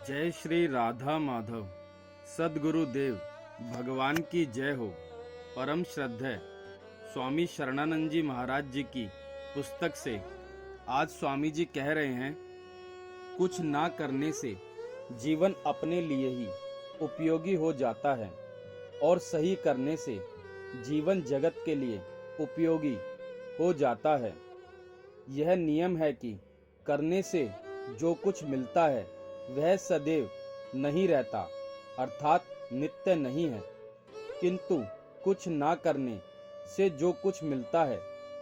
जय श्री राधा माधव। सद्गुरु देव भगवान की जय हो। परम श्रद्धेय स्वामी शरणानंद जी महाराज जी की पुस्तक से आज स्वामी जी कह रहे हैं, कुछ ना करने से जीवन अपने लिए ही उपयोगी हो जाता है और सही करने से जीवन जगत के लिए उपयोगी हो जाता है। यह नियम है कि करने से जो कुछ मिलता है वह सदैव नहीं रहता, अर्थात नित्य नहीं है, किंतु कुछ ना करने से जो कुछ मिलता है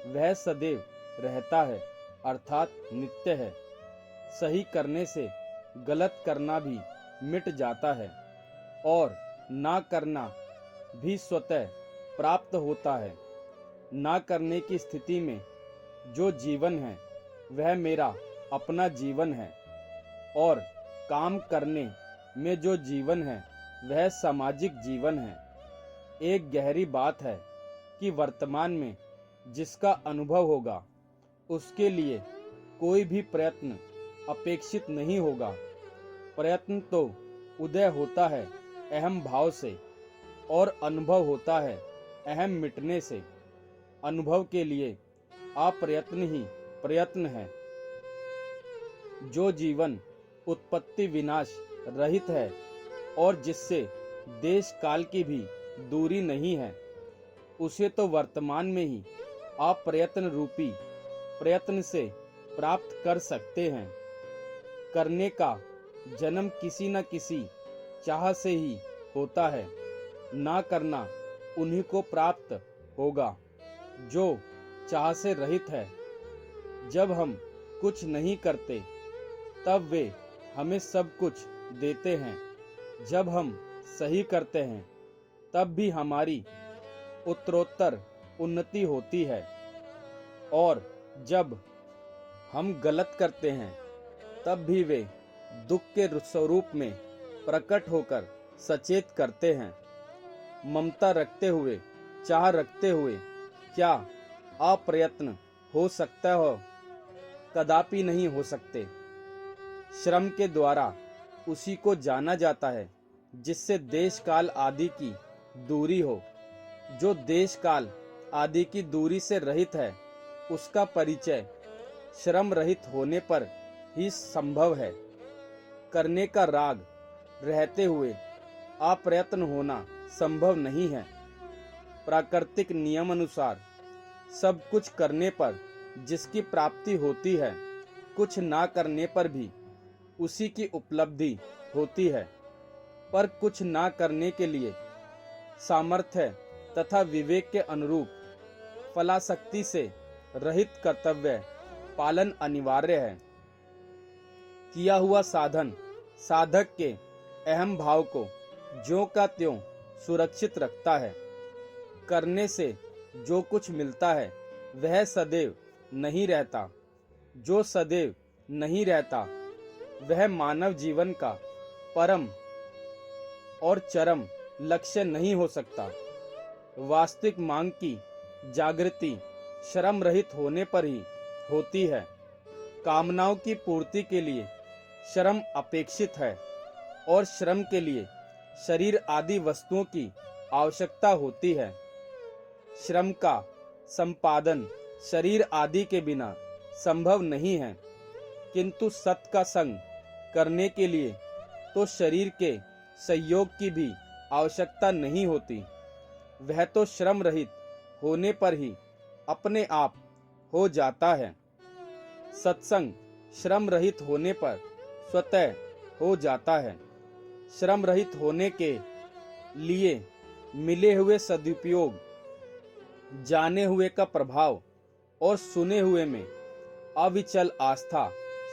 वह सदैव रहता है, अर्थात नित्य है। सही करने से गलत करना भी मिट जाता है और ना करना भी स्वतः प्राप्त होता है। ना करने की स्थिति में जो जीवन है वह मेरा अपना जीवन है और काम करने में जो जीवन है वह सामाजिक जीवन है। एक गहरी बात है कि वर्तमान में जिसका अनुभव होगा उसके लिए कोई भी प्रयत्न अपेक्षित नहीं होगा। प्रयत्न तो उदय होता है अहम भाव से और अनुभव होता है अहम मिटने से। अनुभव के लिए अप्रयत्न ही प्रयत्न है। जो जीवन उत्पत्ति विनाश रहित है और जिससे देश काल की भी दूरी नहीं है, उसे तो वर्तमान में ही अप्रयत्न रूपी प्रयत्न से प्राप्त कर सकते हैं। करने का जन्म किसी न किसी चाह से ही होता है, ना करना उन्हीं को प्राप्त होगा जो चाह से रहित है। जब हम कुछ नहीं करते तब वे हमें सब कुछ देते हैं। जब हम सही करते हैं तब भी हमारी उत्तरोत्तर उन्नति होती है और जब हम गलत करते हैं तब भी वे दुख के स्वरूप में प्रकट होकर सचेत करते हैं। ममता रखते हुए, चाह रखते हुए क्या अप्रयत्न हो सकता हो? कदापि नहीं हो सकते। श्रम के द्वारा उसी को जाना जाता है जिससे देश काल आदि की दूरी हो। जो देश काल आदि की दूरी से रहित है उसका परिचय श्रम रहित होने पर ही संभव है। करने का राग रहते हुए अप्रयत्न होना संभव नहीं है। प्राकृतिक नियम अनुसार सब कुछ करने पर जिसकी प्राप्ति होती है, कुछ ना करने पर भी उसी की उपलब्धि होती है। पर कुछ ना करने के लिए सामर्थ्य तथा विवेक के अनुरूप फलासक्ति से रहित कर्तव्य पालन अनिवार्य है। किया हुआ साधन साधक के अहम भाव को ज्यों का त्यों सुरक्षित रखता है। करने से जो कुछ मिलता है वह सदैव नहीं रहता। जो सदैव नहीं रहता वह मानव जीवन का परम और चरम लक्ष्य नहीं हो सकता। वास्तविक मांग की जागृति श्रम रहित होने पर ही होती है। कामनाओं की पूर्ति के लिए श्रम अपेक्षित है और श्रम के लिए शरीर आदि वस्तुओं की आवश्यकता होती है। श्रम का संपादन शरीर आदि के बिना संभव नहीं है, किंतु सत का संग करने के लिए तो शरीर के सहयोग की भी आवश्यकता नहीं होती। वह तो श्रम रहित होने पर ही अपने आप हो जाता है। सत्संग श्रम रहित होने पर स्वतः हो जाता है। श्रम रहित होने के लिए मिले हुए सदुपयोग, जाने हुए का प्रभाव और सुने हुए में अविचल आस्था,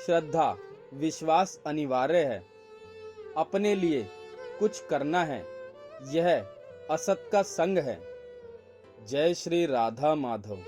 श्रद्धा, विश्वास अनिवार्य है। अपने लिए कुछ करना है, यह असत का संग है। जय श्री राधा माधव।